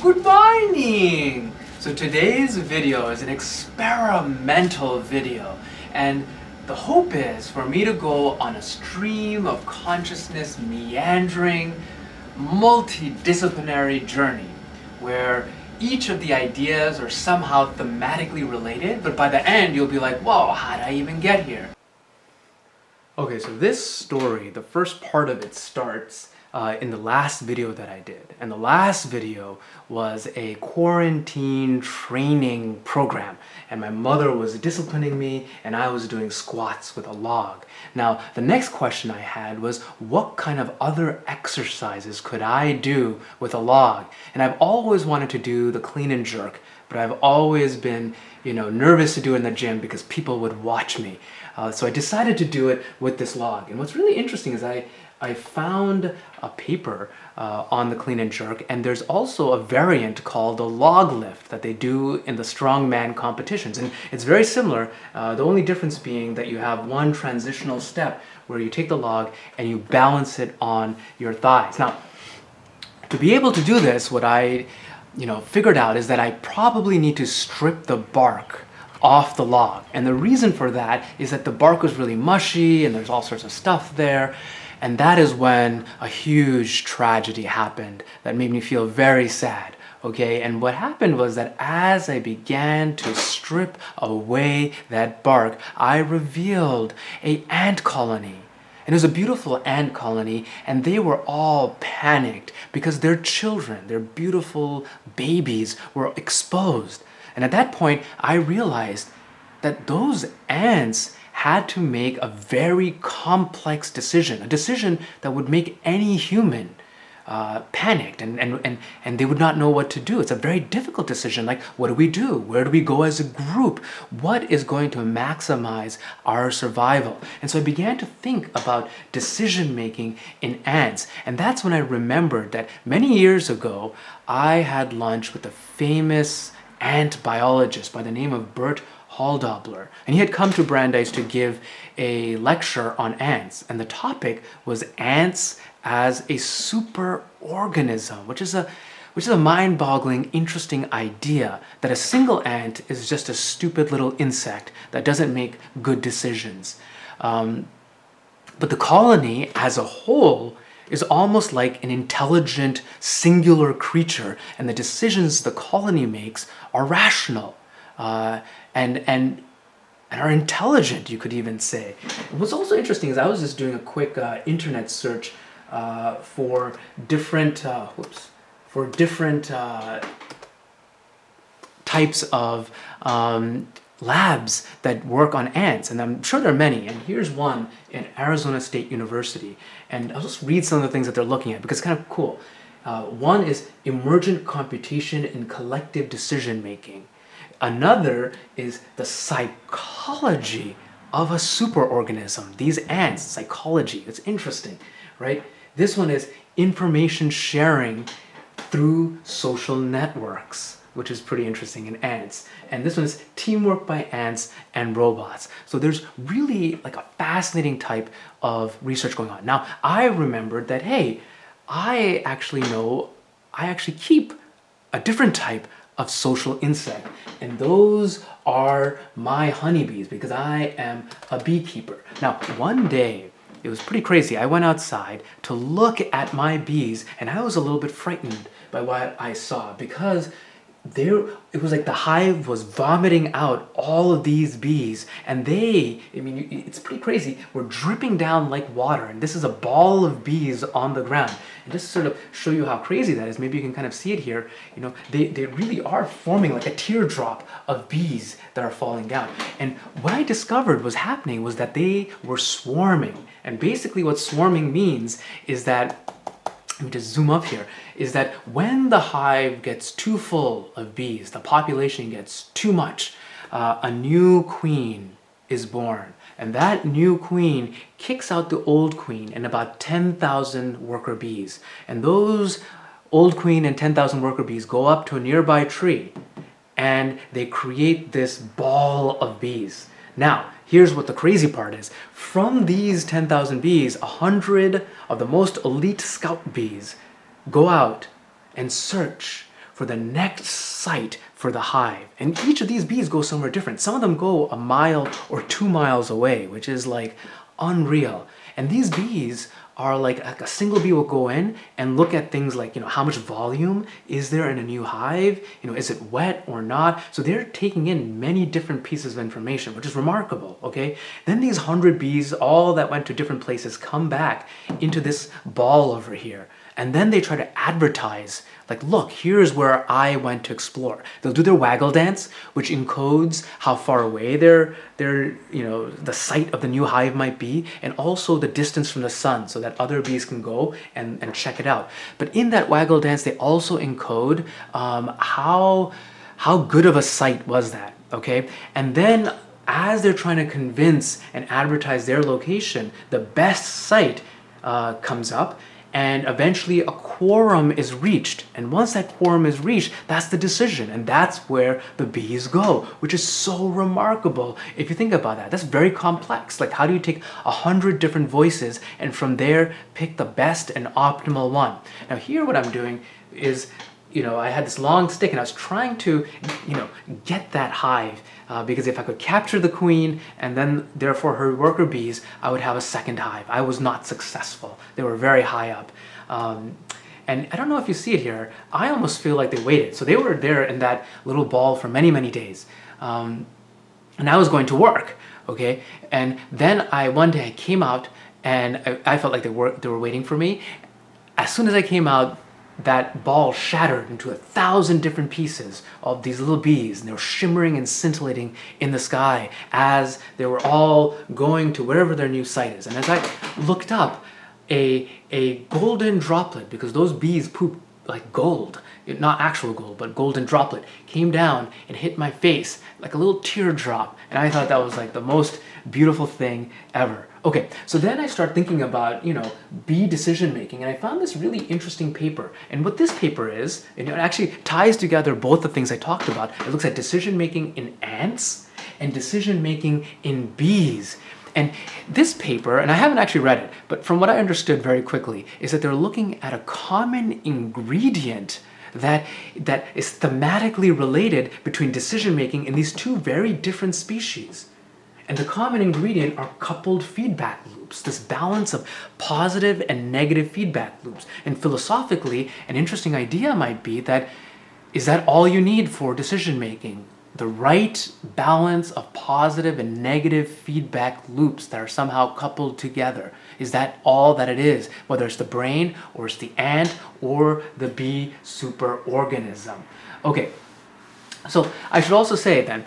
Good morning! So today's video is an experimental video, and the hope is for me to go on a stream of consciousness meandering, multidisciplinary journey where each of the ideas are somehow thematically related, but by the end you'll be like, whoa, how did I even get here? Okay, so this story, the first part of it starts in the last video that I did. And the last video was a quarantine training program. And my mother was disciplining me and I was doing squats with a log. Now, the next question I had was, what kind of other exercises could I do with a log? And I've always wanted to do the clean and jerk, but I've always been, nervous to do it in the gym because people would watch me. So I decided to do it with this log. And what's really interesting is I found a paper on the clean and jerk, and there's also a variant called the log lift that they do in the strongman competitions. And it's very similar, the only difference being that you have one transitional step where you take the log and you balance it on your thighs. Now, to be able to do this, what I figured out is that I probably need to strip the bark off the log. And the reason for that is that the bark was really mushy and there's all sorts of stuff there. And that is when a huge tragedy happened that made me feel very sad. Okay, and what happened was that as I began to strip away that bark, I revealed an ant colony. And it was a beautiful ant colony, and they were all panicked because their children, their beautiful babies, were exposed. And at that point, I realized that those ants had to make a very complex decision, a decision that would make any human panicked and they would not know what to do. It's a very difficult decision, like what do we do? Where do we go as a group? What is going to maximize our survival? And so I began to think about decision making in ants, and that's when I remembered that many years ago I had lunch with a famous ant biologist by the name of Bert Haldobler, and he had come to Brandeis to give a lecture on ants, and the topic was ants as a superorganism, which is a mind-boggling, interesting idea that a single ant is just a stupid little insect that doesn't make good decisions. But the colony as a whole is almost like an intelligent, singular creature, and the decisions the colony makes are rational. And are intelligent, you could even say. And what's also interesting is I was just doing a quick internet search for different types of labs that work on ants, and I'm sure there are many. And here's one in Arizona State University, and I'll just read some of the things that they're looking at because it's kind of cool. One is emergent computation and collective decision making. Another is the psychology of a superorganism. These ants, psychology, it's interesting, right? This one is information sharing through social networks, which is pretty interesting in ants. And this one is teamwork by ants and robots. So there's really like a fascinating type of research going on. Now, I remembered that, hey, I actually keep a different type of social insect, and those are my honeybees because I am a beekeeper. Now, one day, it was pretty crazy. I went outside to look at my bees, and I was a little bit frightened by what I saw because it was like the hive was vomiting out all of these bees, and it's pretty crazy, were dripping down like water, and this is a ball of bees on the ground. And just to sort of show you how crazy that is, maybe you can kind of see it here, they really are forming like a teardrop of bees that are falling down. And what I discovered was happening was that they were swarming, and basically what swarming means is that, let me just zoom up here, is that when the hive gets too full of bees, the population gets too much, a new queen is born. And that new queen kicks out the old queen and about 10,000 worker bees. And those old queen and 10,000 worker bees go up to a nearby tree and they create this ball of bees. Now, here's what the crazy part is. From these 10,000 bees, 100 of the most elite scout bees go out and search for the next site for the hive. And each of these bees go somewhere different. Some of them go a mile or 2 miles away, which is like unreal. And these bees are like a single bee will go in and look at things like, how much volume is there in a new hive? Is it wet or not? So they're taking in many different pieces of information, which is remarkable, okay? Then these 100 bees, all that went to different places, come back into this ball over here. And then they try to advertise, like, look, here's where I went to explore. They'll do their waggle dance, which encodes how far away the site of the new hive might be, and also the distance from the sun so that other bees can go and check it out. But in that waggle dance, they also encode how good of a site was that, okay? And then as they're trying to convince and advertise their location, the best site comes up, and eventually a quorum is reached. And once that quorum is reached, that's the decision. And that's where the bees go, which is so remarkable. If you think about that, that's very complex. Like, how do you take 100 different voices and from there pick the best and optimal one? Now here what I'm doing is, I had this long stick and I was trying to, get that hive because if I could capture the queen and then therefore her worker bees, I would have a second hive. I was not successful. They were very high up. And I don't know if you see it here, I almost feel like they waited. So they were there in that little ball for many, many days. And I was going to work, okay? And then one day I came out and I felt like they were waiting for me. As soon as I came out, that ball shattered into 1,000 different pieces of these little bees, and they were shimmering and scintillating in the sky as they were all going to wherever their new site is. And as I looked up, a golden droplet, because those bees poop like gold, not actual gold, but golden droplet, came down and hit my face like a little teardrop. And I thought that was like the most beautiful thing ever. Okay, so then I start thinking about, bee decision making, and I found this really interesting paper. And what this paper is, it actually ties together both the things I talked about. It looks at decision making in ants and decision making in bees. And this paper, and I haven't actually read it, but from what I understood very quickly, is that they're looking at a common ingredient that is thematically related between decision making in these two very different species. And the common ingredient are coupled feedback loops, this balance of positive and negative feedback loops. And philosophically, an interesting idea might be that, is that all you need for decision making? The right balance of positive and negative feedback loops that are somehow coupled together. Is that all that it is? Whether it's the brain, or it's the ant, or the bee superorganism. Okay. So I should also say then,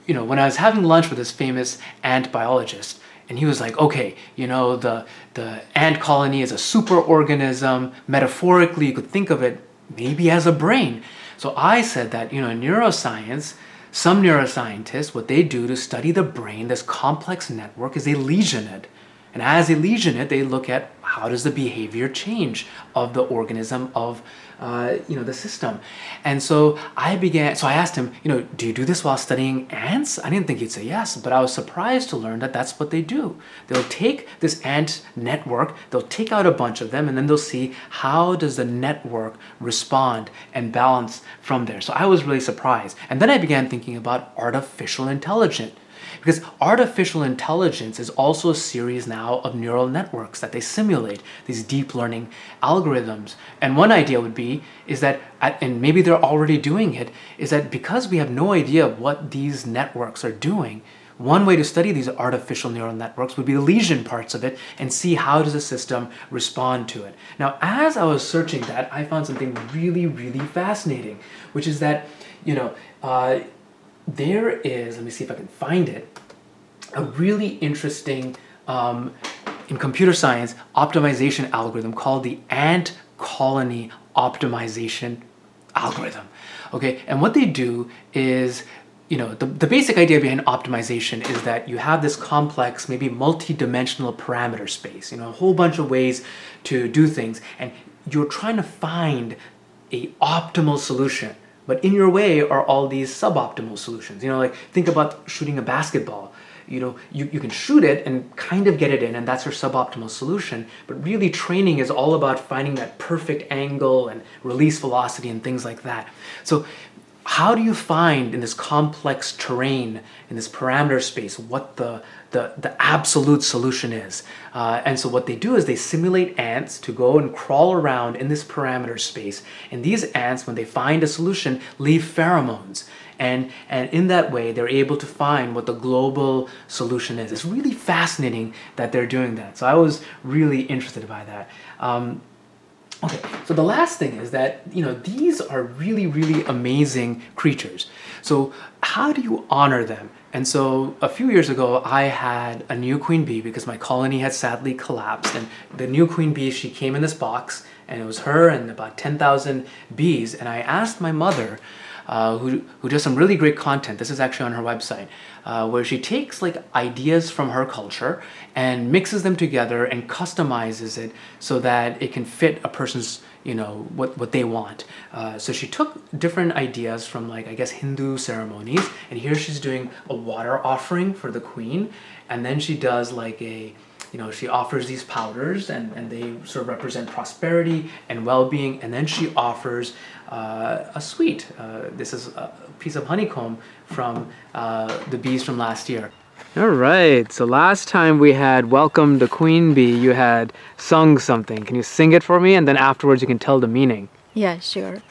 when I was having lunch with this famous ant biologist, and he was like, okay, the ant colony is a superorganism. Metaphorically, you could think of it maybe as a brain. So I said that, in neuroscience, some neuroscientists, what they do to study the brain, this complex network, is they lesion it. And as they lesion it, they look at how does the behavior change of the organism, of the system. And so I asked him, do you do this while studying ants? I didn't think he'd say yes, but I was surprised to learn that that's what they do. They'll take this ant network, they'll take out a bunch of them, and then they'll see how does the network respond and balance from there. So I was really surprised. And then I began thinking about artificial intelligence. Because artificial intelligence is also a series now of neural networks that they simulate, these deep learning algorithms. And one idea would be, is that, and maybe they're already doing it, is that because we have no idea what these networks are doing, one way to study these artificial neural networks would be to lesion parts of it and see how does the system respond to it. Now, as I was searching that, I found something really, really fascinating, which is that, there is, let me see if I can find it, a really interesting, in computer science, optimization algorithm called the ant colony optimization algorithm. Okay, and what they do is, the basic idea behind optimization is that you have this complex, maybe multi-dimensional parameter space, a whole bunch of ways to do things, and you're trying to find a optimal solution. But in your way are all these suboptimal solutions. Like think about shooting a basketball. you can shoot it and kind of get it in, and that's your suboptimal solution. But really, training is all about finding that perfect angle and release velocity and things like that. So how do you find in this complex terrain, in this parameter space, what the absolute solution is? And so what they do is they simulate ants to go and crawl around in this parameter space. And these ants, when they find a solution, leave pheromones. And in that way, they're able to find what the global solution is. It's really fascinating that they're doing that. So I was really interested by that. Okay, so the last thing is that, these are really, really amazing creatures. So how do you honor them? And so a few years ago, I had a new queen bee because my colony had sadly collapsed. And the new queen bee, she came in this box, and it was her and about 10,000 bees. And I asked my mother, who does some really great content, this is actually on her website, where she takes ideas from her culture and mixes them together and customizes it so that it can fit a person's, what they want. So she took different ideas from Hindu ceremonies, and here she's doing a water offering for the queen, and then she does she offers these powders and they sort of represent prosperity and well-being, and then she offers a sweet. This is a piece of honeycomb from the bees from last year. All right, so last time we had welcomed the queen bee, you had sung something. Can you sing it for me? And then afterwards you can tell the meaning. Yeah, sure.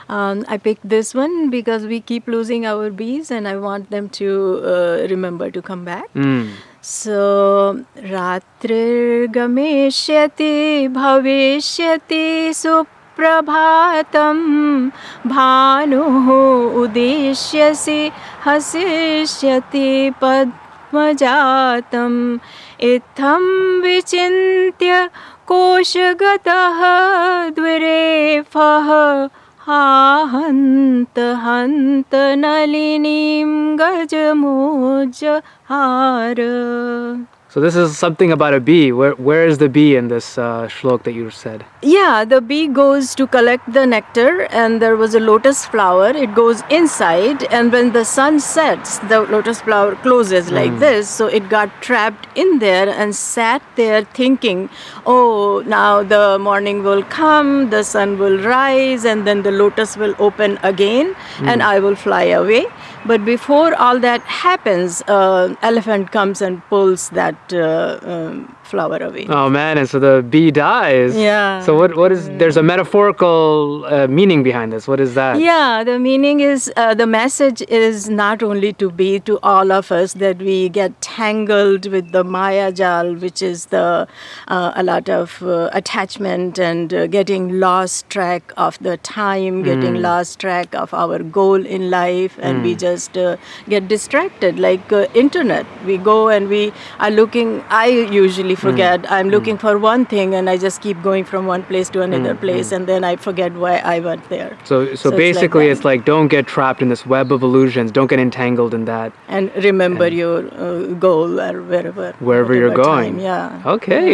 I picked this one because we keep losing our bees and I want them to remember to come back. So, Ratrir Gameshyati Bhavishyati Suprabhatam Bhanuhu Udishyasi Hasishyati Padmajatam Itham Vichintya Koshagataha Dvirephaha Hanta Nalinim Gajamujahara. So this is something about a bee. Where is the bee in this shlok that you said? Yeah, the bee goes to collect the nectar, and there was a lotus flower. It goes inside, and when the sun sets, the lotus flower closes like this. So it got trapped in there and sat there thinking, oh, now the morning will come, the sun will rise, and then the lotus will open again, and I will fly away. But before all that happens, elephant comes and pulls that flower away. Oh man, and so the bee dies. Yeah. So what is, there's a metaphorical meaning behind this. What is that? Yeah, the meaning is, the message is not only to be to all of us that we get tangled with the Maya Jal, which is a lot of attachment and getting lost track of the time, getting lost track of our goal in life, and we just get distracted like internet. We go and we are looking, I usually forget, I'm looking for one thing and I just keep going from one place to another place, and then I forget why I went there. So basically it's like don't get trapped in this web of illusions, don't get entangled in that. And remember your goal or wherever you're going. Time, yeah. Okay.